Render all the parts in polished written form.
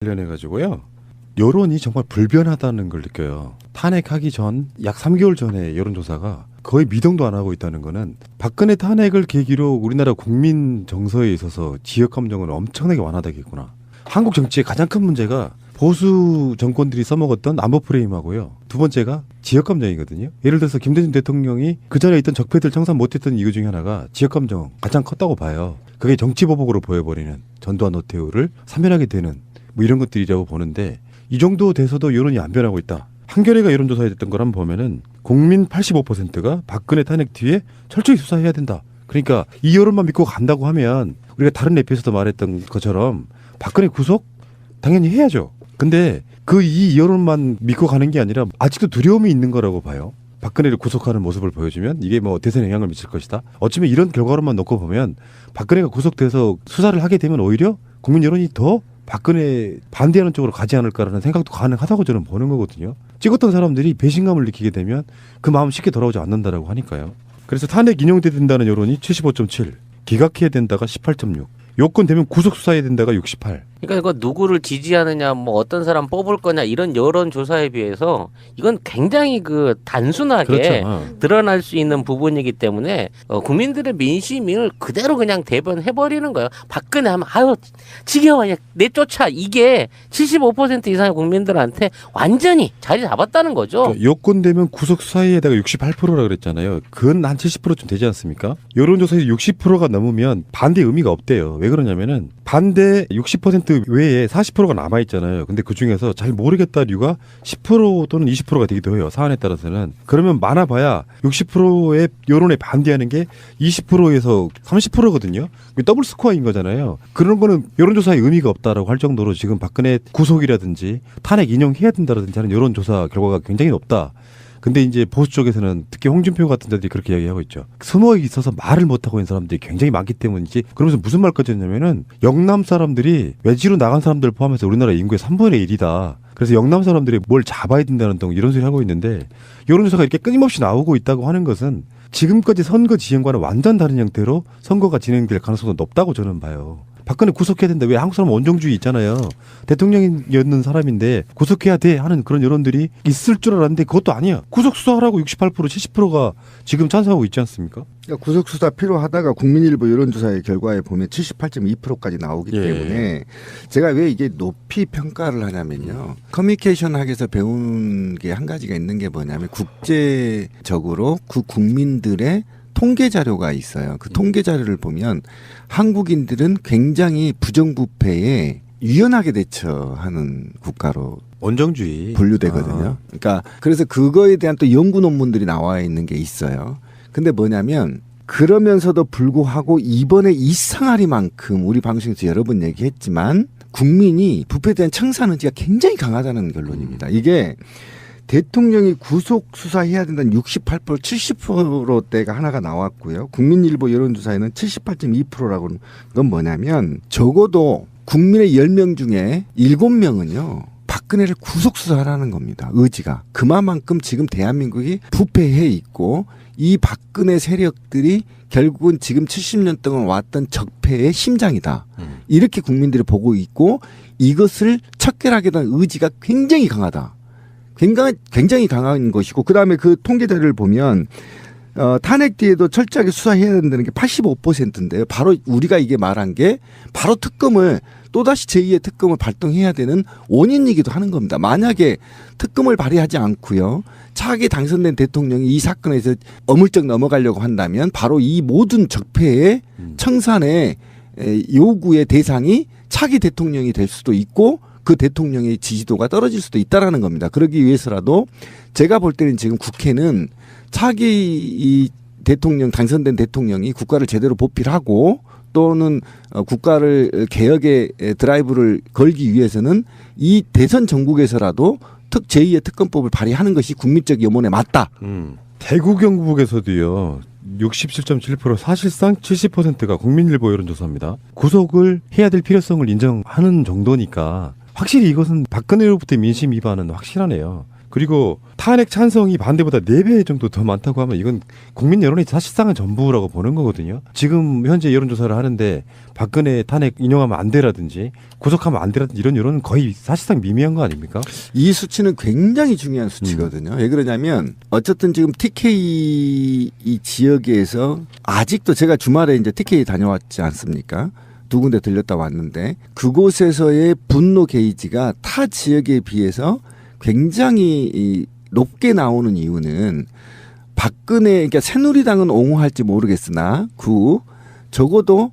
관련해가지고요. 여론이 정말 불변하다는 걸 느껴요. 탄핵하기 전 약 3개월 전에 여론조사가 거의 미동도 안 하고 있다는 거는 박근혜 탄핵을 계기로 우리나라 국민 정서에 있어서 지역 감정은 엄청나게 완화되겠구나. 한국 정치의 가장 큰 문제가 보수 정권들이 써먹었던 안보 프레임하고요. 두 번째가 지역 감정이거든요. 예를 들어서 김대중 대통령이 그 전에 있던 적폐들 청산 못했던 이유 중에 하나가 지역 감정 가장 컸다고 봐요. 그게 정치 보복으로 보여버리는 전두환 노태우를 사면하게 되는 뭐 이런 것들이라고 보는데 이 정도 돼서도 여론이 안 변하고 있다. 한겨레가 여론조사에 됐던 걸 한번 보면은 국민 85%가 박근혜 탄핵 뒤에 철저히 수사해야 된다. 그러니까 이 여론만 믿고 간다고 하면 우리가 다른 에피소드 말했던 것처럼 박근혜 구속 당연히 해야죠. 근데 그 이 여론만 믿고 가는 게 아니라 아직도 두려움이 있는 거라고 봐요. 박근혜를 구속하는 모습을 보여주면 이게 뭐 대선에 영향을 미칠 것이다. 어쩌면 이런 결과로만 놓고 보면 박근혜가 구속돼서 수사를 하게 되면 오히려 국민 여론이 더 박근혜 반대하는 쪽으로 가지 않을까라는 생각도 가능하다고 저는 보는 거거든요. 찍었던 사람들이 배신감을 느끼게 되면 그 마음 쉽게 돌아오지 않는다라고 하니까요. 그래서 탄핵 인용돼야 된다는 여론이 75.7, 기각해야 된다가 18.6, 요건 되면 구속 수사해야 된다가 68. 그러니까 이거 누구를 지지하느냐, 뭐 어떤 사람 뽑을 거냐 이런 여론 조사에 비해서 이건 굉장히 그 단순하게 그렇죠. 드러날 수 있는 부분이기 때문에 국민들의 민심을 그대로 그냥 대변해 버리는 거예요. 박근혜 하면 아유 지겨워 내쫓아 이게 75% 이상의 국민들한테 완전히 자리 잡았다는 거죠. 그러니까 요건 되면 구속 수사에다가 68%라 그랬잖아요. 그건 한 70%쯤 되지 않습니까? 여론조사에서 60%가 넘으면 반대 의미가 없대요. 왜 그러냐면은 반대 60% 외에 40%가 남아있잖아요. 근데 그 중에서 잘 모르겠다 류가 10% 또는 20%가 되기도 해요. 사안에 따라서는. 그러면 많아봐야 60%의 여론에 반대하는 게 20%에서 30%거든요. 더블 스코어인 거잖아요. 그런 거는 여론조사에 의미가 없다라고 할 정도로 지금 박근혜 구속이라든지 탄핵 인용해야 된다라든지 하는 여론조사 결과가 굉장히 높다. 근데 이제 보수 쪽에서는 특히 홍준표 같은 자들이 그렇게 이야기하고 있죠. 숨어 있어서 말을 못하고 있는 사람들이 굉장히 많기 때문이지. 그러면서 무슨 말까지 했냐면은 영남 사람들이 외지로 나간 사람들 포함해서 우리나라 인구의 3분의 1이다. 그래서 영남 사람들이 뭘 잡아야 된다는 등 이런 소리 하고 있는데 여론조사가 이렇게 끊임없이 나오고 있다고 하는 것은 지금까지 선거 지형과는 완전 다른 형태로 선거가 진행될 가능성도 높다고 저는 봐요. 박근혜 구속해야 된다. 왜 한국 사람은 원정주의 있잖아요. 대통령이었는 사람인데 구속해야 돼 하는 그런 여론들이 있을 줄 알았는데 그것도 아니야. 구속 수사하라고 68%, 70%가 지금 찬성하고 있지 않습니까? 그러니까 구속 수사 필요하다가 국민일보 여론조사의 결과에 보면 78.2%까지 나오기 때문에 제가 왜 이게 높이 평가를 하냐면요. 커뮤니케이션 학에서 배운 게 한 가지가 있는 게 뭐냐면 국제적으로 그 국민들의 통계 자료가 있어요. 그 통계 자료를 보면 한국인들은 굉장히 부정부패에 유연하게 대처하는 국가로 원정주의 분류되거든요. 그러니까 그래서 그거에 대한 또 연구 논문들이 나와 있는 게 있어요. 근데 뭐냐면 그러면서도 불구하고 이번에 이상하리만큼 우리 방송에서 여러 번 얘기했지만 국민이 부패에 대한 청산 의지가 굉장히 강하다는 결론입니다. 이게 대통령이 구속 수사해야 된다는 68%, 70%대가 하나가 나왔고요. 국민일보 여론조사에는 78.2%라고 하는 건 뭐냐면 적어도 국민의 10명 중에 7명은요. 박근혜를 구속 수사하라는 겁니다. 의지가. 그만큼 지금 대한민국이 부패해 있고 이 박근혜 세력들이 결국은 지금 70년 동안 왔던 적폐의 심장이다. 이렇게 국민들이 보고 있고 이것을 척결하게 된 의지가 굉장히 강하다. 굉장히 강한 것이고 그다음에 그 통계 자료를 보면 탄핵 뒤에도 철저하게 수사해야 된다는 게 85%인데요. 바로 우리가 이게 말한 게 바로 특검을 또다시 제2의 특검을 발동해야 되는 원인이기도 하는 겁니다. 만약에 특검을 발휘하지 않고요. 차기 당선된 대통령이 이 사건에서 어물쩍 넘어가려고 한다면 바로 이 모든 적폐의 청산의 요구의 대상이 차기 대통령이 될 수도 있고 그 대통령의 지지도가 떨어질 수도 있다라는 겁니다. 그러기 위해서라도 제가 볼 때는 지금 국회는 차기 이 대통령 당선된 대통령이 국가를 제대로 보필하고 또는 국가를 개혁의 드라이브를 걸기 위해서는 이 대선 전국에서라도 제2의 특검법을 발의하는 것이 국민적 염원에 맞다. 대구 경북에서도요. 67.7% 사실상 70%가 국민일보 여론조사입니다. 구속을 해야 될 필요성을 인정하는 정도니까 확실히 이것은 박근혜로부터의 민심 위반은 확실하네요. 그리고 탄핵 찬성이 반대보다 4배 정도 더 많다고 하면 이건 국민 여론이 사실상은 전부라고 보는 거거든요. 지금 현재 여론조사를 하는데 박근혜 탄핵 인용하면 안 되라든지 구속하면 안 되라든지 이런 여론은 거의 사실상 미미한 거 아닙니까? 이 수치는 굉장히 중요한 수치거든요. 왜 그러냐면 어쨌든 지금 TK 이 지역에서 아직도 제가 주말에 이제 TK 다녀왔지 않습니까? 2군데 들렸다 왔는데 그곳에서의 분노 게이지가 타 지역에 비해서 굉장히 높게 나오는 이유는 그러니까 새누리당은 옹호할지 모르겠으나 적어도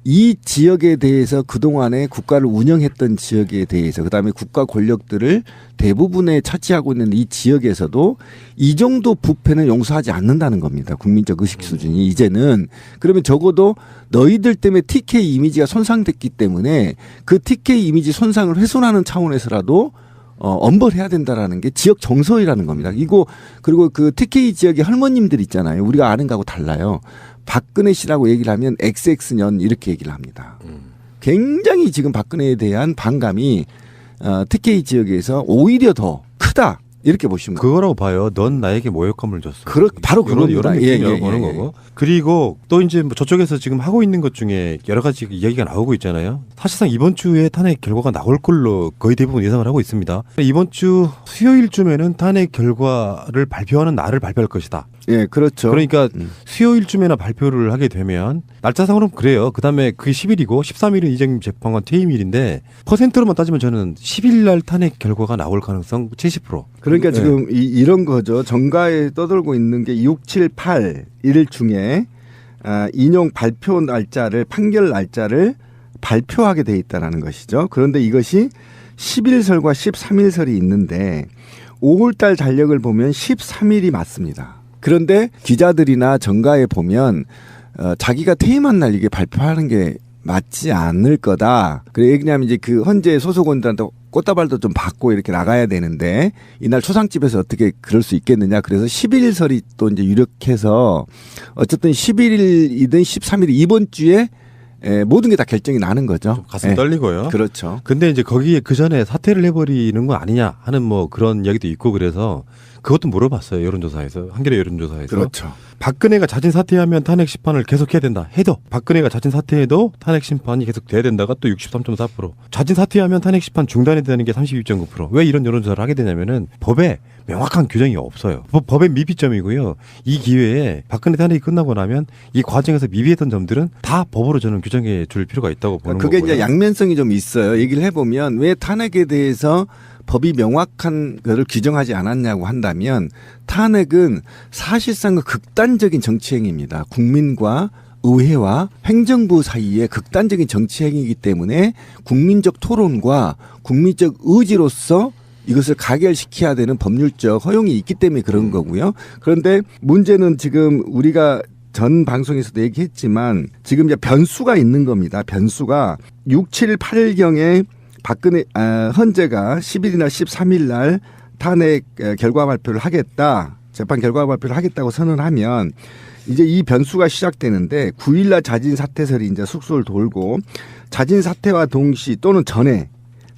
이 지역에 대해서 그동안에 국가를 운영했던 지역에 대해서 그다음에 국가 권력들을 대부분에 차지하고 있는 이 지역에서도 이 정도 부패는 용서하지 않는다는 겁니다. 국민적 의식 수준이 이제는. 그러면 적어도 너희들 때문에 TK 이미지가 손상됐기 때문에 그 TK 이미지 손상을 훼손하는 차원에서라도 엄벌해야 된다라는 게 지역 정서이라는 겁니다. 그리고 그 TK 지역의 할머님들 있잖아요. 우리가 아는 거하고 달라요. 박근혜 씨라고 얘기를 하면 XX년 이렇게 얘기를 합니다. 굉장히 지금 박근혜에 대한 반감이 TK 지역에서 오히려 더 크다. 이렇게 보시면 그거라고 봐요. 넌 나에게 모욕감을 줬어. 바로 그겁니다. 이런 느낌이라고 보는 거고. 그리고 또 이제 뭐 저쪽에서 지금 하고 있는 것 중에 여러 가지 이야기가 나오고 있잖아요. 사실상 이번 주에 탄핵 결과가 나올 걸로 거의 대부분 예상을 하고 있습니다. 이번 주 수요일쯤에는 탄핵 결과를 발표하는 날을 발표할 것이다. 예, 그렇죠. 그러니까 수요일쯤에나 발표를 하게 되면 날짜상으로는 그래요. 그다음에 그게 10일이고 13일은 이재명 재판관 퇴임일인데 퍼센트로만 따지면 저는 10일 날 탄핵 결과가 나올 가능성 70%. 그러니까 지금 이런 거죠. 정가에 떠들고 있는 게 6, 7, 8 일 중에 인용 발표 날짜를 판결 날짜를 발표하게 돼 있다라는 것이죠. 그런데 이것이 10일설과 13일설이 있는데 5월달 달력을 보면 13일이 맞습니다. 그런데 기자들이나 정가에 보면 자기가 퇴임한 날 이게 발표하는 게 맞지 않을 거다. 그래 왜냐하면 이제 그 헌재 소속원들한테 꽃다발도 좀 받고 이렇게 나가야 되는데 이날 초상집에서 어떻게 그럴 수 있겠느냐. 그래서 11일설이 또 이제 유력해서 어쨌든 11일이든 13일 이번 주에 모든 게 다 결정이 나는 거죠. 가슴 떨리고요. 그렇죠. 근데 이제 거기에 그 전에 사퇴를 해버리는 거 아니냐 하는 뭐 그런 이야기도 있고 그래서 그것도 물어봤어요. 여론조사에서. 한겨레 여론조사에서. 그렇죠. 박근혜가 자진 사퇴하면 탄핵 심판을 계속해야 된다 해도 박근혜가 자진 사퇴해도 탄핵 심판이 계속 돼야 된다가 또 63.4%. 자진 사퇴하면 탄핵 심판 중단해야 되는 게 32.9%. 왜 이런 여론조사를 하게 되냐면은 법에 명확한 규정이 없어요. 법의 미비점이고요. 이 기회에 박근혜 탄핵이 끝나고 나면 이 과정에서 미비했던 점들은 다 법으로 저는 규정해 줄 필요가 있다고 보는 그게 거고요. 이제 양면성이 좀 있어요. 얘기를 해보면 왜 탄핵에 대해서 법이 명확한 것을 규정하지 않았냐고 한다면 탄핵은 사실상 극단적인 정치행위입니다. 국민과 의회와 행정부 사이의 극단적인 정치행위이기 때문에 국민적 토론과 국민적 의지로서 이것을 가결시켜야 되는 법률적 허용이 있기 때문에 그런 거고요. 그런데 문제는 지금 우리가 전 방송에서도 얘기했지만 지금 이제 변수가 있는 겁니다. 변수가 6, 7, 8일경에 박근혜 헌재가 10일이나 13일 날 탄핵 결과 발표를 하겠다. 재판 결과 발표를 하겠다고 선언하면 이제 이 변수가 시작되는데 9일 날 자진 사퇴설이 이제 숙소를 돌고 자진 사퇴와 동시 또는 전에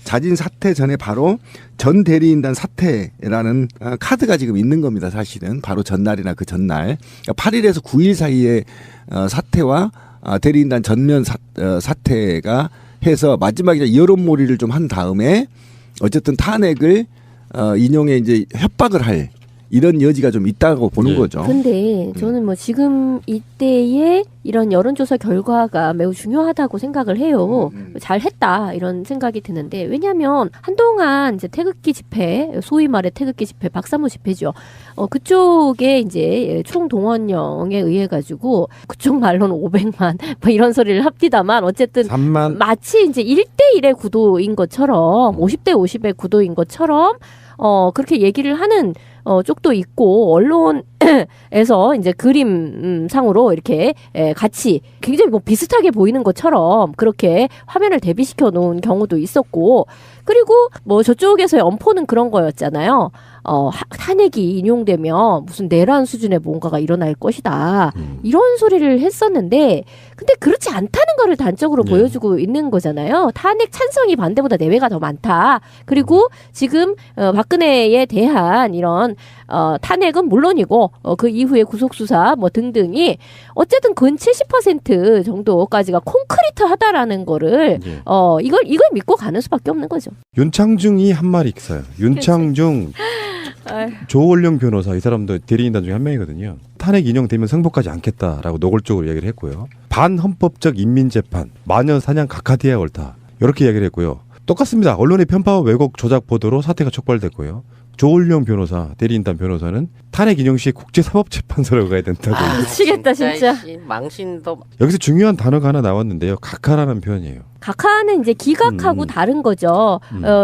자진 사퇴 전에 바로 전 대리인단 사퇴라는 카드가 지금 있는 겁니다. 사실은 바로 전날이나 그 전날 8일에서 9일 사이에 사퇴와 대리인단 전면 사퇴가 해서 마지막에 여론몰이를 좀 한 다음에 어쨌든 탄핵을 인용에 이제 협박을 할 이런 여지가 좀 있다고 보는 거죠. 근데 저는 뭐 지금 이때의 이런 여론조사 결과가 매우 중요하다고 생각을 해요. 잘했다 이런 생각이 드는데 왜냐하면 한동안 이제 태극기 집회, 소위 말해 태극기 집회, 박사모 집회죠. 그쪽에 이제 총동원령에 의해 가지고 그쪽 말로는 500만 뭐 이런 소리를 합디다만 어쨌든 3만. 마치 이제 1대1의 구도인 것처럼 50대 50의 구도인 것처럼 그렇게 얘기를 하는 쪽도 있고 언론 에서 이제 그림 상으로 이렇게 같이 굉장히 뭐 비슷하게 보이는 것처럼 그렇게 화면을 대비시켜 놓은 경우도 있었고, 그리고 뭐 저쪽에서의 엄포는 그런 거였잖아요. 탄핵이 인용되면 무슨 내란 수준의 뭔가가 일어날 것이다. 이런 소리를 했었는데, 근데 그렇지 않다는 거를 단적으로 네. 보여주고 있는 거잖아요. 탄핵 찬성이 반대보다 내외가 더 많다. 그리고 지금 박근혜에 대한 이런 탄핵은 물론이고 그 이후에 구속수사 뭐 등등이 어쨌든 근 70% 정도까지가 콘크리트하다라는 거를 예. 이걸 믿고 가는 수밖에 없는 거죠. 윤창중이 한 말이 있어요. 윤창중, 조원령 변호사, 이 사람도 대리인단 중에 한 명이거든요. 탄핵 인용되면 승복하지 않겠다라고 노골적으로 얘기를 했고요. 반헌법적 인민재판, 마녀 사냥 각하돼야 옳다, 이렇게 이야기를 했고요. 똑같습니다. 언론의 편파와 왜곡 조작 보도로 사태가 촉발됐고요. 조원령 변호사, 대리인단 변호사는 탄핵 인용 시에 국제사법재판소로 가야 된다고. 미치겠다, 진짜. 씨, 망신도. 여기서 중요한 단어가 하나 나왔는데요. 각하라는 표현이에요. 각하는 이제 기각하고 다른 거죠.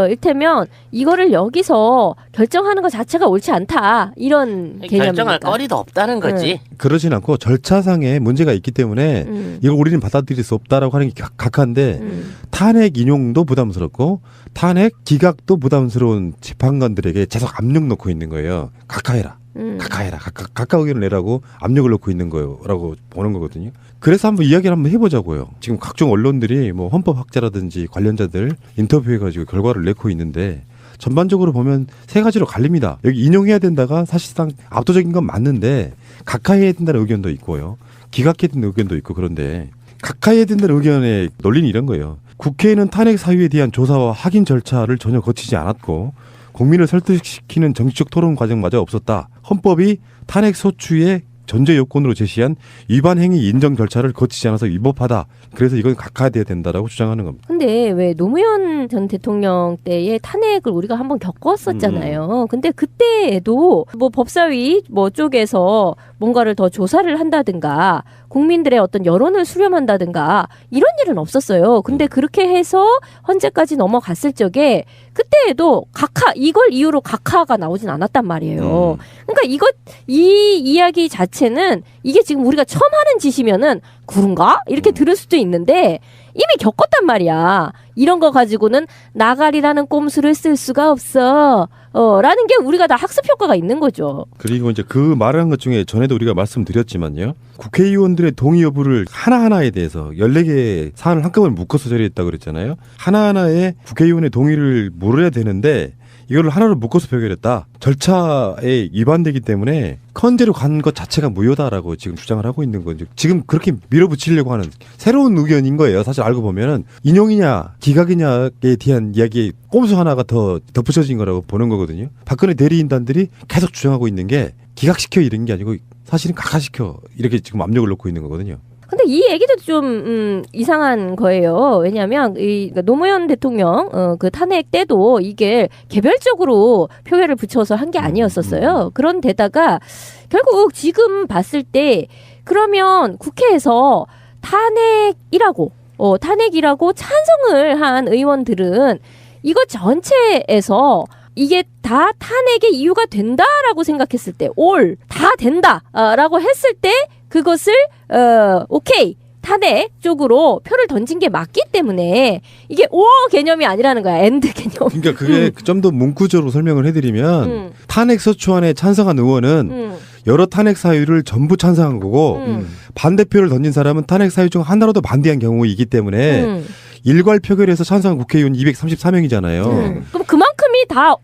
일테면 이거를 여기서 결정하는 것 자체가 옳지 않다, 이런 개념이니까. 결정할 거리도 없다는 거지. 그러진 않고 절차상에 문제가 있기 때문에 이걸 우리는 받아들일 수 없다라고 하는 게 각하인데, 탄핵 인용도 부담스럽고 탄핵 기각도 부담스러운 재판관들에게 계속 압력 넣고 있는 거예요. 각하해라. 각하해라. 각하 의견을 내라고 압력을 넣고 있는 거라고 보는 거거든요. 그래서 한번 이야기를 한번 해보자고요. 지금 각종 언론들이 뭐 헌법학자라든지 관련자들 인터뷰해가지고 결과를 내고 있는데, 전반적으로 보면 세 가지로 갈립니다. 여기 인용해야 된다가 사실상 압도적인 건 맞는데, 각하해야 된다는 의견도 있고요, 기각해야 된다는 의견도 있고. 그런데 각하해야 된다는 의견의 논리는 이런 거예요. 국회에는 탄핵 사유에 대한 조사와 확인 절차를 전혀 거치지 않았고 국민을 설득시키는 정치적 토론 과정마저 없었다. 헌법이 탄핵 소추의 전제 요건으로 제시한 위반 행위 인정 절차를 거치지 않아서 위법하다. 그래서 이건 각하돼야 된다라고 주장하는 겁니다. 근데 왜 노무현 전 대통령 때의 탄핵을 우리가 한번 겪었었잖아요. 근데 그때에도 뭐 법사위 뭐 쪽에서 뭔가를 더 조사를 한다든가 국민들의 어떤 여론을 수렴한다든가 이런 일은 없었어요. 근데 그렇게 해서 헌재까지 넘어갔을 적에 그때에도 이걸 이유로 각하가 나오진 않았단 말이에요. 그러니까 이 이야기 자체는 이게 지금 우리가 처음 하는 짓이면은 그런가? 이렇게 들을 수도 있는데 이미 겪었단 말이야. 이런 거 가지고는 나가리라는 꼼수를 쓸 수가 없어. 라는 게 우리가 다 학습 효과가 있는 거죠. 그리고 이제 그 말한 것 중에 전에도 우리가 말씀드렸지만요. 국회의원들의 동의 여부를 하나하나에 대해서 14개의 사안을 한꺼번에 묶어서 처리했다고 그랬잖아요. 하나하나에 국회의원의 동의를 물어야 되는데 이걸 하나로 묶어서 표결했다. 절차에 위반되기 때문에 헌재로 간 것 자체가 무효다라고 지금 주장을 하고 있는 거죠. 지금 그렇게 밀어붙이려고 하는 새로운 의견인 거예요. 사실 알고 보면은 인용이냐 기각이냐에 대한 이야기에 꼼수 하나가 더 덧붙여진 거라고 보는 거거든요. 박근혜 대리인단들이 계속 주장하고 있는 게 기각시켜 이런 게 아니고 사실은 각하시켜 이렇게 지금 압력을 놓고 있는 거거든요. 근데 이 얘기도 좀 이상한 거예요. 왜냐하면 노무현 대통령 그 탄핵 때도 이게 개별적으로 표결을 붙여서 한 게 아니었었어요. 그런데다가 결국 지금 봤을 때 그러면 국회에서 탄핵이라고 찬성을 한 의원들은 이거 전체에서 이게 다 탄핵의 이유가 된다라고 생각했을 때, 다 된다라고 했을 때 그것을 오케이 탄핵 쪽으로 표를 던진 게 맞기 때문에 이게 개념이 아니라는 거야. 엔드 개념. 그러니까 그게 좀 더 문구적으로 설명을 해드리면 탄핵 소추안에 찬성한 의원은 여러 탄핵 사유를 전부 찬성한 거고 반대표를 던진 사람은 탄핵 사유 중 하나라도 반대한 경우이기 때문에 일괄 표결에서 찬성한 국회의원 234명이잖아요. 그럼 그만큼이 다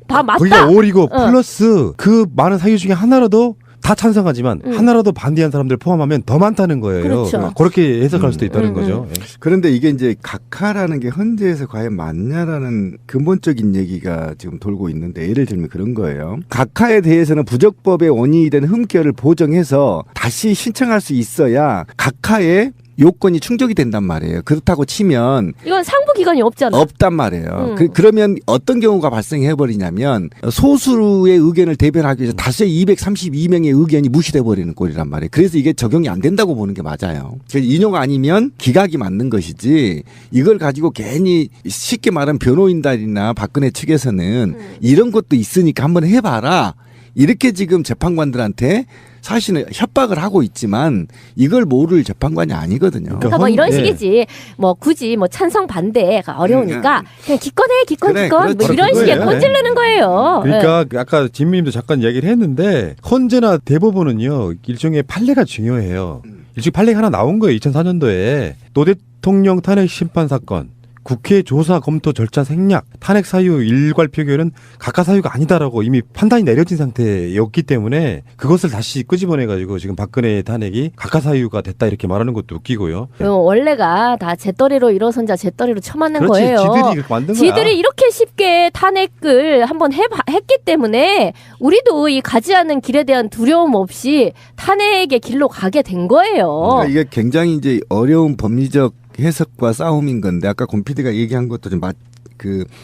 맞다. 거기가 올이고 플러스 그 많은 사유 중에 하나라도 다 찬성하지만 하나라도 반대한 사람들 포함하면 더 많다는 거예요. 그렇죠. 그렇게 해석할 수도 있다는 거죠. 예. 그런데 이게 이제 각하라는 게 헌재에서 과연 맞냐라는 근본적인 얘기가 지금 돌고 있는데, 예를 들면 그런 거예요. 각하에 대해서는 부적법의 원인이 되는 흠결을 보정해서 다시 신청할 수 있어야 각하의 요건이 충족이 된단 말이에요. 그렇다고 치면 이건 상부 기간이 없잖아. 없단 말이에요. 그러면 어떤 경우가 발생해 버리냐면 소수의 의견을 대변하기 위해서 다수의 232명의 의견이 무시돼 버리는 꼴이란 말이에요. 그래서 이게 적용이 안 된다고 보는 게 맞아요. 그래서 인용 아니면 기각이 맞는 것이지, 이걸 가지고 괜히 쉽게 말하면 변호인단이나 박근혜 측에서는 이런 것도 있으니까 한번 해봐라, 이렇게 지금 재판관들한테 사실은 협박을 하고 있지만 이걸 모를 재판관이 아니거든요. 그러니까 뭐 이런 예. 식이지. 뭐 굳이 뭐 찬성 반대가 어려우니까 그냥 기권해 기권 그래, 기권 뭐 그렇지. 이런 식의 그거예요. 꼰질르는 거예요. 그러니까 아까 진미님도 잠깐 이야기를 했는데 헌재나 대법원은요 일종의 판례가 중요해요. 일종의 판례가 하나 나온 거예요. 2004년도에 노 대통령 탄핵 심판 사건. 국회 조사 검토 절차 생략, 탄핵 사유 일괄 표결은 각하 사유가 아니다라고 이미 판단이 내려진 상태였기 때문에 그것을 다시 끄집어내가지고 지금 박근혜 탄핵이 각하 사유가 됐다 이렇게 말하는 것도 웃기고요. 원래가 다 재떨이로 일어선 자 재떨이로 쳐맞는 그렇지, 거예요. 지들이 그렇게 만든 거야. 지들이 이렇게 쉽게 탄핵을 한번 했기 때문에 우리도 이 가지 않은 길에 대한 두려움 없이 탄핵의 길로 가게 된 거예요. 그러니까 이게 굉장히 이제 어려운 법리적 해석과 싸움인 건데 아까 권 PD가 얘기한 것도 좀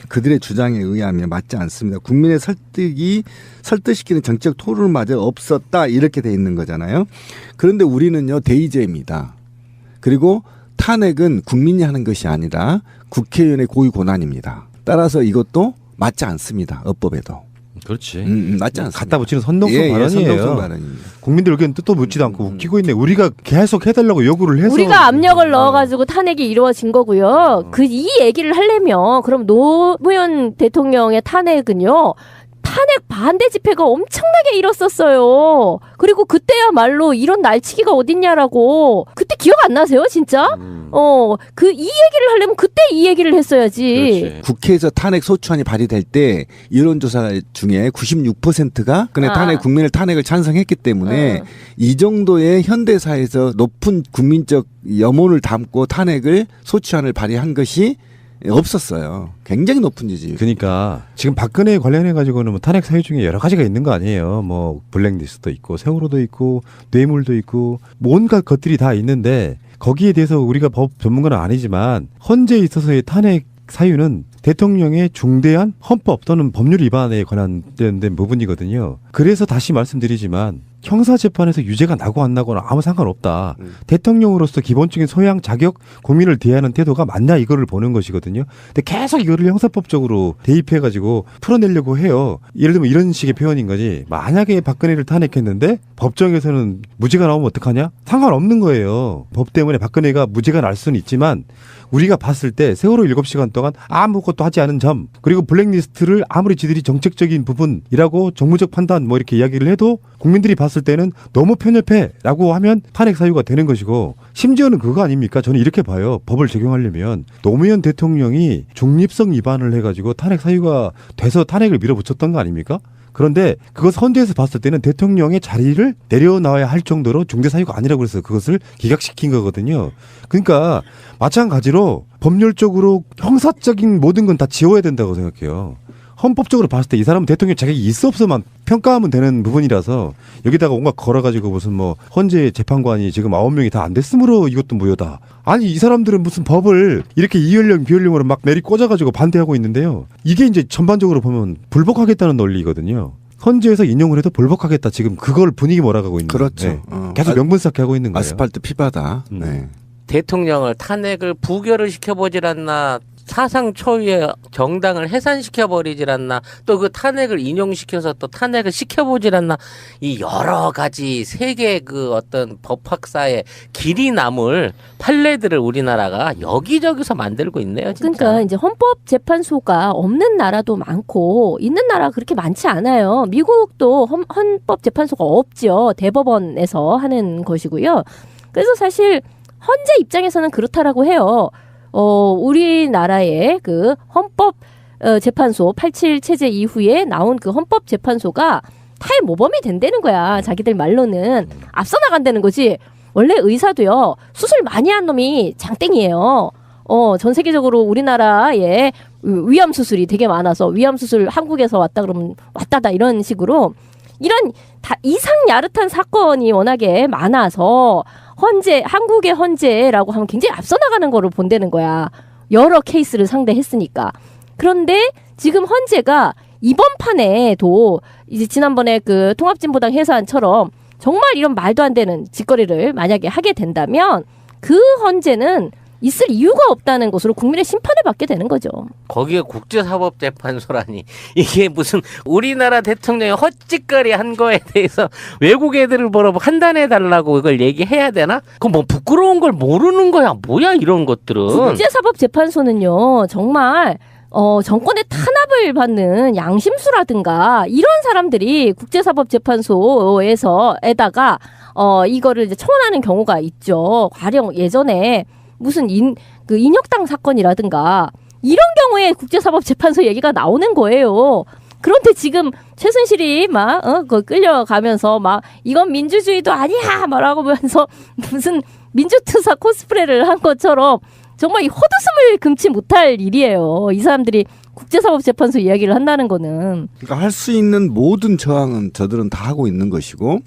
그들의 주장에 의하면 맞지 않습니다. 국민의 설득시키는 정치적 토론마저 없었다 이렇게 돼 있는 거잖아요. 그런데 우리는요 대의제입니다. 그리고 탄핵은 국민이 하는 것이 아니라 국회의원의 고유 권한입니다. 따라서 이것도 맞지 않습니다. 업법에도. 그렇지. 맞지 않습니다. 갖다 붙이는 선동성 예, 발언이에요. 선동성 발언입니다. 국민들 의견 뜻도 묻지도 않고 웃기고 있네. 우리가 계속 해달라고 요구를 해서 우리가 압력을 넣어가지고 탄핵이 이루어진 거고요. 이 얘기를 하려면 그럼 노무현 대통령의 탄핵은요. 탄핵 반대 집회가 엄청나게 일었었어요. 그리고 그때야말로 이런 날치기가 어딨냐라고. 그때 기억 안 나세요, 진짜? 이 얘기를 하려면 그때 이 얘기를 했어야지. 그렇지. 국회에서 탄핵 소추안이 발의될 때 여론조사 중에 96%가 국민을 탄핵을 찬성했기 때문에 이 정도의 현대사에서 높은 국민적 염원을 담고 탄핵을 소추안을 발의한 것이 없었어요. 굉장히 높은 지지율. 그러니까 지금 박근혜 관련해 가지고는 뭐 탄핵 사유 중에 여러 가지가 있는 거 아니에요. 뭐 블랙리스트도 있고 세월호도 있고 뇌물도 있고 온갖 것들이 다 있는데 거기에 대해서 우리가 법 전문가는 아니지만 헌재에 있어서의 탄핵 사유는 대통령의 중대한 헌법 또는 법률 위반에 관련된 부분이거든요. 그래서 다시 말씀드리지만 형사재판에서 유죄가 나고 안 나고는 아무 상관없다. 대통령으로서 기본적인 소양, 자격, 국민을 대하는 태도가 맞냐 이거를 보는 것이거든요. 근데 계속 이거를 형사법적으로 대입해가지고 풀어내려고 해요. 예를 들면 이런 식의 표현인 거지. 만약에 박근혜를 탄핵했는데 법정에서는 무죄가 나오면 어떡하냐? 상관없는 거예요. 법 때문에 박근혜가 무죄가 날 수는 있지만 우리가 봤을 때 세월호 7시간 동안 아무것도 하지 않은 점, 그리고 블랙리스트를 아무리 지들이 정책적인 부분이라고 정무적 판단 뭐 이렇게 이야기를 해도 국민들이 봤을 때는 너무 편협해라고 하면 탄핵 사유가 되는 것이고, 심지어는 그거 아닙니까? 저는 이렇게 봐요. 법을 적용하려면 노무현 대통령이 중립성 위반을 해가지고 탄핵 사유가 돼서 탄핵을 밀어붙였던 거 아닙니까? 그런데 그것 헌재에서 봤을 때는 대통령의 자리를 내려놔야 할 정도로 중대 사유가 아니라고 해서 그것을 기각시킨 거거든요. 그러니까 마찬가지로 법률적으로 형사적인 모든 건 다 지워야 된다고 생각해요. 헌법적으로 봤을 때 이 사람은 대통령 자격이 있어 없어만 평가하면 되는 부분이라서 여기다가 온갖 걸어가지고 무슨 뭐 헌재 재판관이 지금 9명이 다 안 됐으므로 이것도 무효다. 아니 이 사람들은 무슨 법을 이렇게 이연령 비연령으로 막 내리 꽂아가지고 반대하고 있는데요. 이게 이제 전반적으로 보면 불복하겠다는 논리거든요. 헌재에서 인용을 해도 불복하겠다. 지금 그걸 분위기 몰아가고 있는. 그렇죠. 네. 계속 명분 쌓기 하고 있는 거예요. 아스팔트 피바다. 네. 대통령을 탄핵을 부결을 시켜보질 않나, 사상 초유의 정당을 해산시켜버리질 않나, 또 그 탄핵을 인용시켜서 또 탄핵을 시켜보질 않나, 이 여러 가지 세계 그 어떤 법학사의 길이 남을 판례들을 우리나라가 여기저기서 만들고 있네요. 진짜. 그러니까 이제 헌법재판소가 없는 나라도 많고 있는 나라가 그렇게 많지 않아요. 미국도 헌법재판소가 없죠. 대법원에서 하는 것이고요. 그래서 사실 헌재 입장에서는 그렇다라고 해요. 우리나라의 그 헌법재판소 87 체제 이후에 나온 그 헌법재판소가 탈모범이 된다는 거야. 자기들 말로는 앞서 나간다는 거지. 원래 의사도요, 수술 많이 한 놈이 장땡이에요. 전 세계적으로 우리나라에 위암 수술이 되게 많아서 위암 수술 한국에서 왔다 그러면 왔다다 이런 식으로 이런 다 이상 야릇한 사건이 워낙에 많아서 한국의 헌재라고 하면 굉장히 앞서 나가는 거를 본다는 거야. 여러 케이스를 상대했으니까. 그런데 지금 헌재가 이번 판에도 이제 지난번에 그 통합진보당 해산처럼 정말 이런 말도 안 되는 짓거리를 만약에 하게 된다면 그 헌재는 있을 이유가 없다는 것으로 국민의 심판을 받게 되는 거죠. 거기에 국제사법재판소라니 이게 무슨 우리나라 대통령이 헛짓거리 한 거에 대해서 외국 애들을 보러 판단해달라고 이걸 얘기해야 되나? 그럼 뭐 부끄러운 걸 모르는 거야 뭐야 이런 것들은. 국제사법재판소는요 정말 정권의 탄압을 받는 양심수라든가 이런 사람들이 국제사법재판소에다가 이거를 이제 청원하는 경우가 있죠. 가령 예전에 무슨 인혁당 사건이라든가 이런 경우에 국제사법재판소 얘기가 나오는 거예요. 그런데 지금 최순실이 끌려가면서 이건 민주주의도 아니야 말하고 하면서 무슨 민주투사 코스프레를 한 것처럼 정말 이 헛웃음을 금치 못할 일이에요. 이 사람들이 국제사법재판소 이야기를 한다는 거는. 그러니까 할 수 있는 모든 저항은 저들은 다 하고 있는 것이고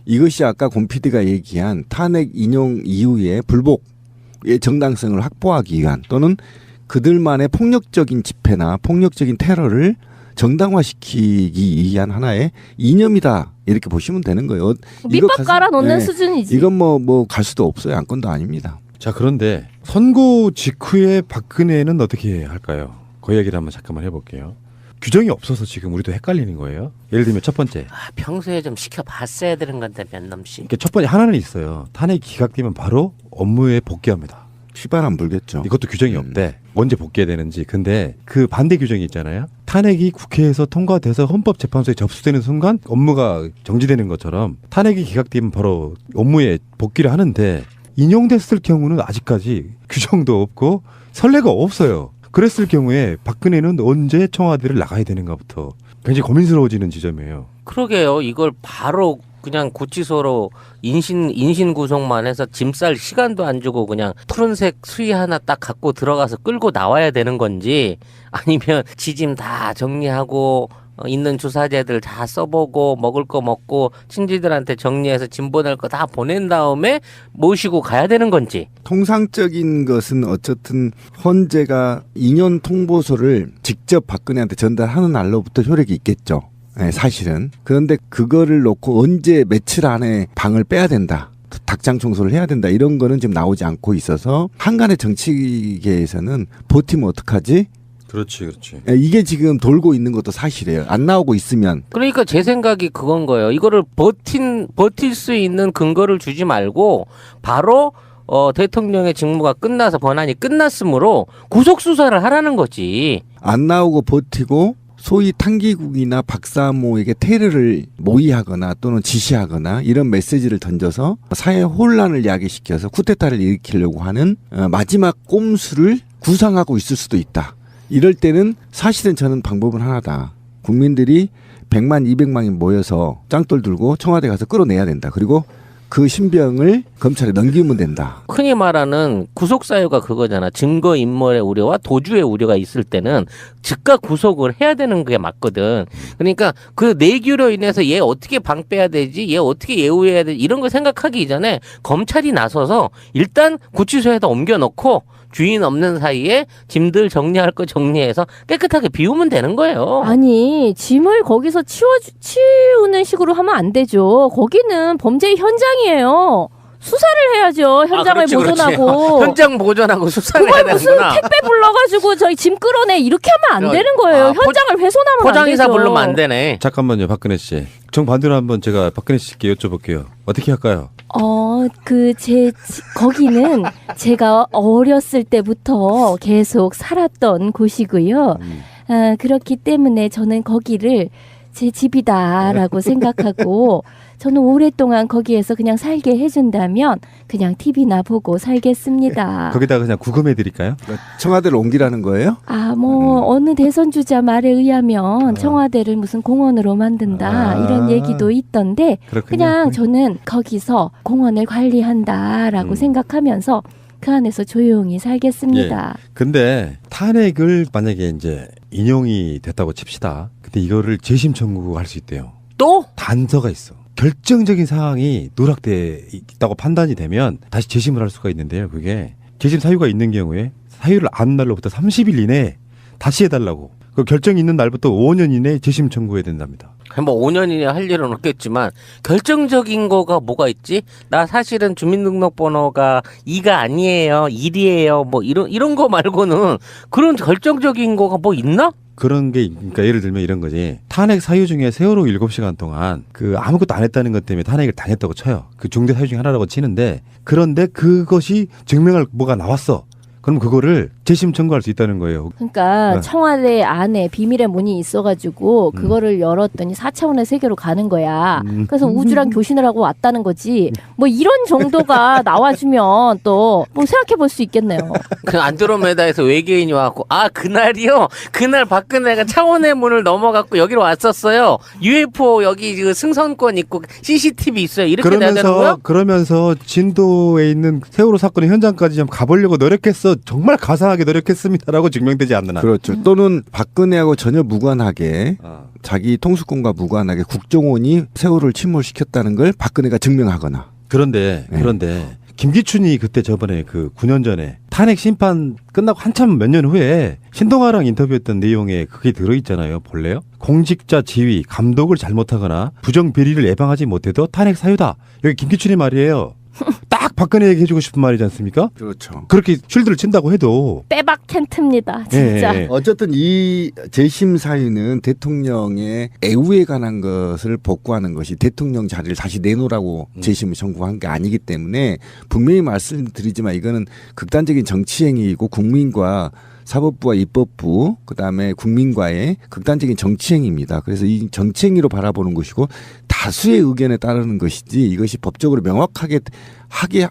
이것이 아까 권 PD가 얘기한 탄핵 인용 이후에 불복의 정당성을 확보하기 위한 또는 그들만의 폭력적인 집회나 폭력적인 테러를 정당화시키기 위한 하나의 이념이다 이렇게 보시면 되는 거예요. 밑밥 깔아놓는 수준이지. 이건 뭐 갈 수도 없어요. 안건도 아닙니다. 자, 그런데 선고 직후에 박근혜는 어떻게 할까요? 그 얘기를 한번 잠깐만 해볼게요. 규정이 없어서 지금 우리도 헷갈리는 거예요. 예를 들면 첫 번째. 평소에 좀 시켜봤어야 되는 건데 몇 놈씩. 그러니까 첫 번째 하나는 있어요. 탄핵 기각되면 바로 업무에 복귀합니다. 시발 안 불겠죠. 이것도 규정이 없대. 언제 복귀해야 되는지. 근데 그 반대 규정이 있잖아요. 탄핵이 국회에서 통과돼서 헌법재판소에 접수되는 순간 업무가 정지되는 것처럼 탄핵이 기각되면 바로 업무에 복귀를 하는데 인용됐을 경우는 아직까지 규정도 없고 선례가 없어요. 그랬을 경우에 박근혜는 언제 청와대를 나가야 되는가부터 굉장히 고민스러워지는 지점이에요. 그러게요. 이걸 바로 그냥 구치소로 인신 구속만 해서 짐 쌀 시간도 안 주고 그냥 푸른색 수위 하나 딱 갖고 들어가서 끌고 나와야 되는 건지 아니면 지짐 다 정리하고 있는 주사제들 다 써보고 먹을 거 먹고 친지들한테 정리해서 짐 보낼 거 다 보낸 다음에 모시고 가야 되는 건지. 통상적인 것은 어쨌든 헌재가 인연 통보서를 직접 박근혜한테 전달하는 날로부터 효력이 있겠죠. 네, 사실은. 그런데 그거를 놓고 언제 며칠 안에 방을 빼야 된다. 닭장 청소를 해야 된다. 이런 거는 지금 나오지 않고 있어서 한간의 정치계에서는 버티면 어떡하지? 그렇지. 이게 지금 돌고 있는 것도 사실이에요. 안 나오고 있으면. 그러니까 제 생각이 그건 거예요. 이거를 버틸 수 있는 근거를 주지 말고 바로 대통령의 직무가 끝나서 권한이 끝났으므로 구속 수사를 하라는 거지. 안 나오고 버티고 소위 탄기국이나 박사모에게 테러를 모의하거나 또는 지시하거나 이런 메시지를 던져서 사회 혼란을 야기시켜서 쿠데타를 일으키려고 하는 마지막 꼼수를 구상하고 있을 수도 있다. 이럴 때는 사실은 저는 방법은 하나다. 국민들이 100만, 200만이 모여서 짱돌 들고 청와대 가서 끌어내야 된다. 그리고 그 신병을 검찰에 넘기면 된다. 흔히 말하는 구속사유가 그거잖아. 증거인멸의 우려와 도주의 우려가 있을 때는 즉각 구속을 해야 되는 게 맞거든. 그러니까 그 내규로 인해서 얘 어떻게 방 빼야 되지? 얘 어떻게 예우해야 되지? 이런 거 생각하기 이전에 검찰이 나서서 일단 구치소에다 옮겨놓고 주인 없는 사이에 짐들 정리할 거 정리해서 깨끗하게 비우면 되는 거예요. 아니 짐을 거기서 치우는 식으로 하면 안 되죠. 거기는 범죄의 현장이에요. 수사를 해야죠. 현장을 보존하고. 현장 보존하고 수사를 해야 그걸 무슨 되는구나. 택배 불러가지고 저희 짐 끌어내 이렇게 하면 안 되는 거예요. 현장을 훼손하면 안 되죠. 포장이사 부르면 안 되네. 잠깐만요, 박근혜 씨. 정반대로 한번 제가 박근혜 씨께 여쭤볼게요. 어떻게 할까요? 거기는 제가 어렸을 때부터 계속 살았던 곳이고요. 그렇기 때문에 저는 거기를 제 집이다라고 생각하고 저는 오랫동안 거기에서 그냥 살게 해준다면 그냥 TV나 보고 살겠습니다. 거기다가 그냥 구금해 드릴까요? 청와대를 옮기라는 거예요? 어느 대선 주자 말에 의하면 청와대를 무슨 공원으로 만든다 이런 얘기도 있던데 그렇군요. 그냥 저는 거기서 공원을 관리한다라고 생각하면서 그 안에서 조용히 살겠습니다. 근데 탄핵을 만약에 이제 인용이 됐다고 칩시다. 근데 이거를 재심 청구할 수 있대요. 또? 단서가 있어. 결정적인 상황이 누락돼 있다고 판단이 되면 다시 재심을 할 수가 있는데요. 그게 재심 사유가 있는 경우에 사유를 안 날로부터 30일 이내에 다시 해달라고 그 결정이 있는 날부터 5년 이내에 재심 청구해야 된답니다. 뭐 5년 이내 할 일은 없겠지만 결정적인 거가 뭐가 있지? 나 사실은 주민등록번호가 2가 아니에요. 1이에요. 뭐 이런 거 말고는 그런 결정적인 거가 뭐 있나? 그런 게, 그러니까 예를 들면 이런 거지. 탄핵 사유 중에 세월호 7시간 동안 그 아무것도 안 했다는 것 때문에 탄핵을 당했다고 쳐요. 그 중대 사유 중에 하나라고 치는데, 그런데 그것이 증명할 뭐가 나왔어. 그럼 그거를 재심 청구할 수 있다는 거예요. 그러니까 네. 청와대 안에 비밀의 문이 있어가지고 그거를 열었더니 4차원의 세계로 가는 거야. 그래서 우주랑 교신을 하고 왔다는 거지. 뭐 이런 정도가 나와주면 또 뭐 생각해 볼 수 있겠네요. 그 안드로메다에서 외계인이 와갖고 그날이요. 그날 박근혜가 차원의 문을 넘어갔고 여기로 왔었어요. UFO 여기 그 승선권 있고 CCTV 있어요. 이렇게 돼야 되는 거야? 그러면서 진도에 있는 세월호 사건의 현장까지 좀 가보려고 노력했어. 정말 가상하게 노력했습니다라고 증명되지 않는 한. 그렇죠. 또는 박근혜하고 전혀 무관하게 아. 자기 통수권과 무관하게 국정원이 세월호를 침몰시켰다는 걸 박근혜가 증명하거나. 그런데 김기춘이 그때 저번에 그 9년 전에 탄핵 심판 끝나고 한참 몇 년 후에 신동아랑 인터뷰했던 내용에 그게 들어있잖아요. 볼래요? 공직자 지위, 감독을 잘못하거나 부정 비리를 예방하지 못해도 탄핵 사유다. 여기 김기춘의 말이에요. 딱 박근혜에게 해주고 싶은 말이지 않습니까? 그렇죠. 그렇게 쉴드를 친다고 해도. 빼박 텐트입니다. 진짜. 예. 어쨌든 이 재심 사유는 대통령의 애우에 관한 것을 복구하는 것이 대통령 자리를 다시 내놓으라고 재심을 청구한 게 아니기 때문에 분명히 말씀드리지만 이거는 극단적인 정치행위이고 국민과 사법부와 입법부 그다음에 국민과의 극단적인 정치행위입니다. 그래서 이 정치행위로 바라보는 것이고 다수의 의견에 따르는 것이지 이것이 법적으로 명확하게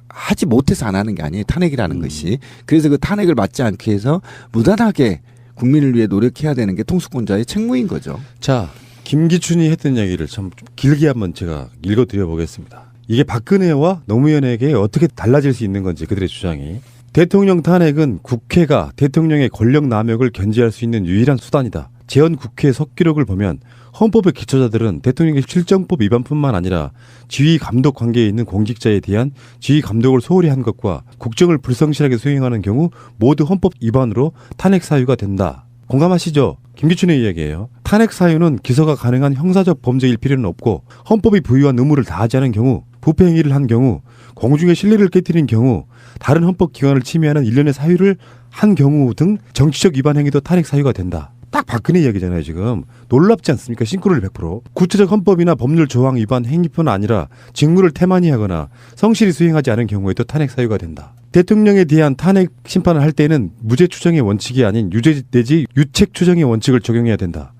하지 못해서 안 하는 게 아니에요. 탄핵이라는 것이. 그래서 그 탄핵을 막지 않기 위해서 무단하게 국민을 위해 노력해야 되는 게 통수권자의 책무인 거죠. 자, 김기춘이 했던 이야기를 참 길게 한번 제가 읽어드려 보겠습니다. 이게 박근혜와 노무현에게 어떻게 달라질 수 있는 건지 그들의 주장이. 대통령 탄핵은 국회가 대통령의 권력 남용을 견제할 수 있는 유일한 수단이다. 재헌 국회 석기록을 보면 헌법의 기초자들은 대통령의 실정법 위반뿐만 아니라 지휘 감독 관계에 있는 공직자에 대한 지휘 감독을 소홀히 한 것과 국정을 불성실하게 수행하는 경우 모두 헌법 위반으로 탄핵 사유가 된다. 공감하시죠? 김기춘의 이야기예요. 탄핵 사유는 기소가 가능한 형사적 범죄일 필요는 없고 헌법이 부여한 의무를 다하지 않은 경우, 부패 행위를 한 경우, 공중의 신뢰를 깨뜨린 경우, 다른 헌법 기관을 침해하는 일련의 사유를 한 경우 등 정치적 위반 행위도 탄핵 사유가 된다. 딱 박근혜 이야기잖아요. 지금 놀랍지 않습니까? 싱크로율 100%. 구체적 헌법이나 법률 조항 위반 행위뿐 아니라 직무를 태만히 하거나 성실히 수행하지 않은 경우에도 탄핵 사유가 된다. 대통령에 대한 탄핵 심판을 할 때는 무죄 추정의 원칙이 아닌 유죄 내지 유책 추정의 원칙을 적용해야 된다.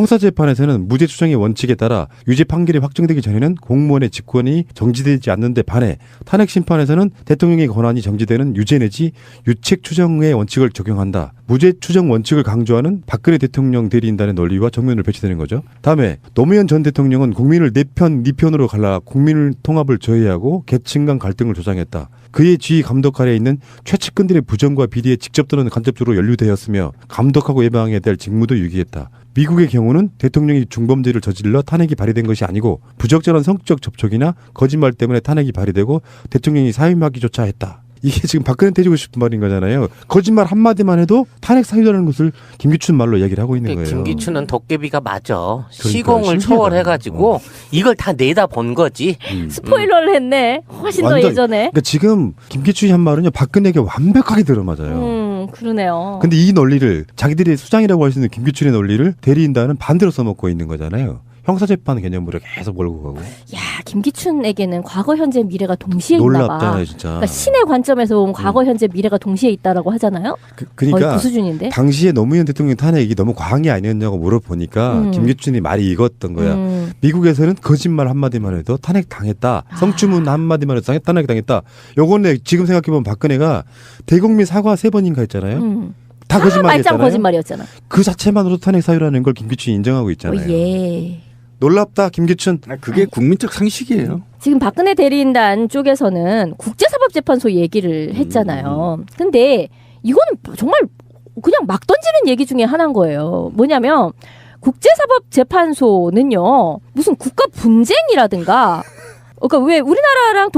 형사재판에서는 무죄 추정의 원칙에 따라 유죄 판결이 확정되기 전에는 공무원의 직권이 정지되지 않는 데 반해 탄핵 심판에서는 대통령의 권한이 정지되는 유죄 내지 유책 추정의 원칙을 적용한다. 무죄 추정 원칙을 강조하는 박근혜 대통령 대리인단의 논리와 정면으로 배치되는 거죠. 다음에 노무현 전 대통령은 국민을 네 편으로 갈라 국민 통합을 저해하고 계층 간 갈등을 조장했다. 그의 지휘 감독 아래에 있는 최측근들의 부정과 비리에 직접 또는 간접적으로 연루되었으며 감독하고 예방해야 될 직무도 유기했다. 미국의 경우는 대통령이 중범죄를 저질러 탄핵이 발의된 것이 아니고 부적절한 성적 접촉이나 거짓말 때문에 탄핵이 발의되고 대통령이 사임하기조차 했다. 이게 지금 박근혜한테 해주고 싶은 말인 거잖아요. 거짓말 한마디만 해도 탄핵 사유라는 것을 김기춘 말로 이야기를 하고 있는 거예요. 김기춘은 도깨비가 맞아. 그러니까, 시공을 신기하다. 초월해가지고 이걸 다 내다 본 거지. 스포일러를 했네. 훨씬 더 완전- 예전에. 그러니까 지금 김기춘이 한 말은요 박근혜에게 완벽하게 들어맞아요. 그러네요. 근데 이 논리를 자기들이 수장이라고 할 수 있는 김기춘의 논리를 대리인단은 반대로 써먹고 있는 거잖아요. 형사재판 개념으로 계속 몰고 가고. 야, 김기춘에게는 과거, 현재, 미래가 동시에 있나 봐. 놀랍잖아요 진짜. 그러니까 신의 관점에서 보면 과거, 현재, 미래가 동시에 있다라고 하잖아요. 거의 그러니까 그 수준인데. 당시에 노무현 대통령 탄핵이 너무 과한 게 아니었냐고 물어보니까 김기춘이 말이 익었던 거야. 미국에서는 거짓말 한마디만 해도 탄핵 당했다. 성추문 한마디만 해도 탄핵 당했다. 요거는 지금 생각해보면 박근혜가 대국민 사과 3번인가 했잖아요. 다 말짱 거짓말이었잖아요. 거짓말이었잖아. 그 자체만으로 탄핵 사유라는 걸 김기춘이 인정하고 있잖아요. 예. 놀랍다 김기춘. 그게 국민적 상식이에요. 지금 박근혜 대리인단 쪽에서는 국제사법재판소 얘기를 했잖아요. 근데 이거는 정말 그냥 막 던지는 얘기 중에 하나인 거예요. 뭐냐면 국제사법재판소는요 무슨 국가 분쟁이라든가 그러니까 왜 우리나라랑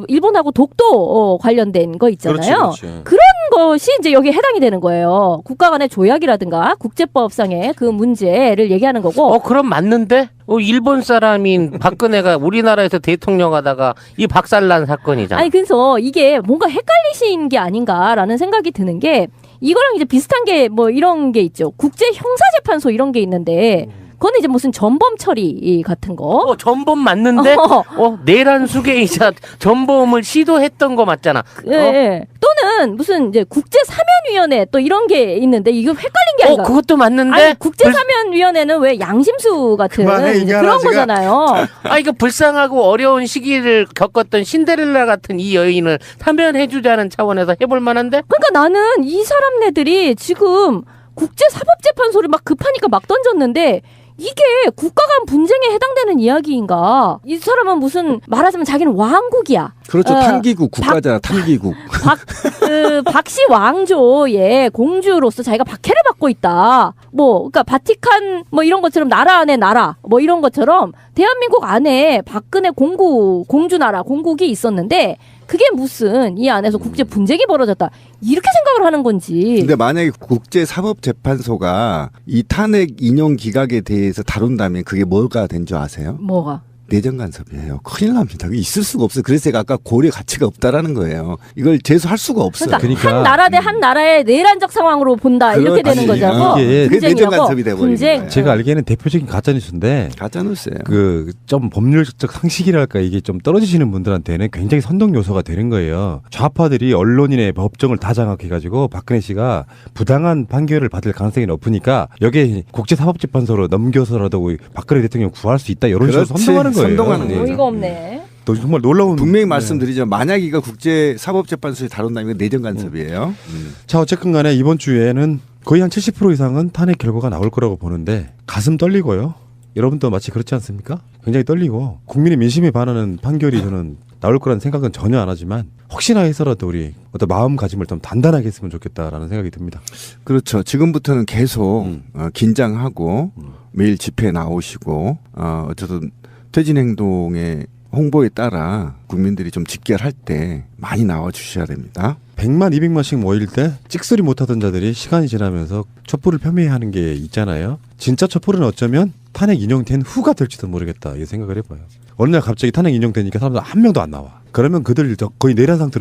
일본하고 독도 관련된 거 있잖아요. 그렇지. 그런 것이 이제 여기에 해당이 되는 거예요. 국가 간의 조약이라든가 국제법상의 그 문제를 얘기하는 거고. 그럼 맞는데? 일본 사람인 박근혜가 우리나라에서 대통령 하다가 이 박살난 사건이잖아. 아니 그래서 이게 뭔가 헷갈리신 게 아닌가라는 생각이 드는 게 이거랑 이제 비슷한 게 뭐 이런 게 있죠. 국제 형사재판소 이런 게 있는데 그거는 이제 무슨 전범 처리 같은 거. 전범 맞는데? 내란 수괴이자 전범을 시도했던 거 맞잖아. 예, 예. 또는 무슨 이제 국제사면위원회 또 이런 게 있는데 이거 헷갈린 게 아닌가. 그것도 맞는데? 아니, 국제사면위원회는 왜 양심수 같은 그만해, 이제 그런 인간아, 거잖아요. 이거 불쌍하고 어려운 시기를 겪었던 신데렐라 같은 이 여인을 사면해주자는 차원에서 해볼 만한데? 그러니까 나는 이 사람네들이 지금 국제사법재판소를 막 급하니까 막 던졌는데 이게 국가 간 분쟁에 해당되는 이야기인가? 이 사람은 무슨 말하자면 자기는 왕국이야. 그렇죠. 탕기국 국가잖아. 탕기국. 박씨 왕조의 공주로서 자기가 박해를 받고 있다. 그러니까 바티칸 이런 것처럼 나라 안에 나라 이런 것처럼 대한민국 안에 박근혜 공주 나라 공국이 있었는데 그게 무슨 이 안에서 국제 분쟁이 벌어졌다. 이렇게 생각을 하는 건지. 근데 만약에 국제사법재판소가 이 탄핵 인용 기각에 대해서 다룬다면 그게 뭐가 된 줄 아세요? 뭐가? 내정 간섭이에요. 큰일 납니다. 있을 수가 없어요. 그래서 제가 아까 고려 가치가 없다라는 거예요. 이걸 제소할 수가 없어요. 그러니까 한 나라 대 한 나라의 내란적 상황으로 본다. 이렇게 되는 거죠. 이게 그게 내정 간섭이 돼버리는 거예요. 제가 알기에는 대표적인 가짜뉴스인데 가짜뉴스예요. 좀 법률적 상식이랄까 이게 좀 떨어지시는 분들한테는 굉장히 선동 요소가 되는 거예요. 좌파들이 언론인의 법정을 다 장악해가지고 박근혜 씨가 부당한 판결을 받을 가능성이 높으니까 여기에 국제사법재판소로 넘겨서라도 박근혜 대통령 구할 수 있다 이런 식으로 선동하는 거예요. 선동하는 거예요. 어이가 없네. 또 정말 놀라운 분명히 말씀드리죠. 만약 이거 국제사법재판소에 다룬다면 내정 간섭이에요. 자 어쨌든 간에 이번 주에는 거의 한 70% 이상은 탄핵 결과가 나올 거라고 보는데 가슴 떨리고요. 여러분도 마치 그렇지 않습니까? 굉장히 떨리고 국민의 민심에 반하는 판결이 저는 나올 거라는 생각은 전혀 안 하지만 혹시나 해서라도 우리 어떤 마음가짐을 좀 단단하게 했으면 좋겠다라는 생각이 듭니다. 그렇죠. 지금부터는 계속 긴장하고 매일 집회에 나오시고 어쨌든 퇴진 행동의 홍보에 따라 국민들이 좀 직결할 때 많이 나와 주셔야 됩니다. 100만 200만씩 모일 때 찍소리 못하던 자들이 시간이 지나면서 촛불을 폄훼하는 게 있잖아요. 진짜 촛불은 어쩌면 탄핵 인용된 후가 될지도 모르겠다 이 생각을 해봐요. 어느 날 갑자기 탄핵 인용되니까 사람들 한 명도 안 나와. 그러면 그들 거의 내란 상태로